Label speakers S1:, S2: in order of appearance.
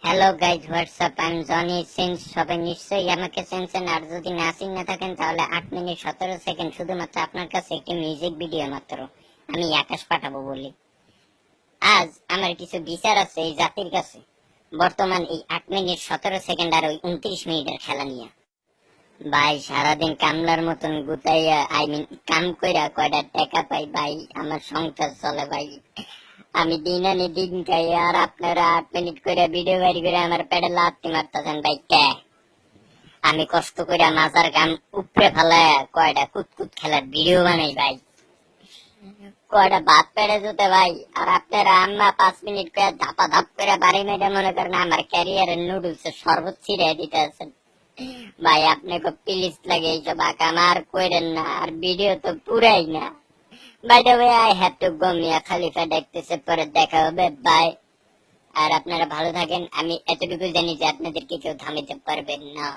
S1: Hello guys WhatsApp, I am Johnny Sins. সবাই নিশ্চয়ই আমাকে চিনছেন, আর যদি না চিনে থাকেন তাহলে 8 মিনিট 17 সেকেন্ড শুধুমাত্র আপনার কাছে একটি মিউজিক ভিডিও মাত্র আমি আকাশ পাঠাবো বলি। আজ আমার কিছু বিচার আছে এই জাতির কাছে, বর্তমান এই 8 মিনিট 17 সেকেন্ড আর ওই 29 মিনিটের খেলা নিয়ে। ভাই সারাদিন কামলার মতন গুতাইয়া কাম কইরা কয়টা টাকা পাই ভাই, আমার সংসার চলে ভাই। আমি দিন আনি দিন খাই, আর আপনারা 8 মিনিট করে ভিডিও বাইর করে আমার পেটে লাথি মারতেছেন ভাই। কে আমি কষ্ট করে মাজার গাম উপরে ফেলায় কয়টা কুতকুত খেলার ভিডিও বানাই ভাই, কয়টা ভাত পেড়ে যেতে ভাই, আর আপনারা আম্মা 5 মিনিট করে ধাপা ধাপ করে বাড়ি মেরে মনে করেন আমার ক্যারিয়ারের নুডলসের শরবত ছিঁড়ে দিতে আছেন ভাই। আপনাকে প্লিজ লাগে এইসব আকাম আর কইরেন না, আর ভিডিও তো পুরাই না। By the way, I have to go. Mia Khalifa দেখতেছে, পরে দেখা হবে, বাই। আর আপনারা ভালো থাকেন। আমি এতটুকু জানি যে আপনাদেরকে কেউ থামাইতে পারবেন না।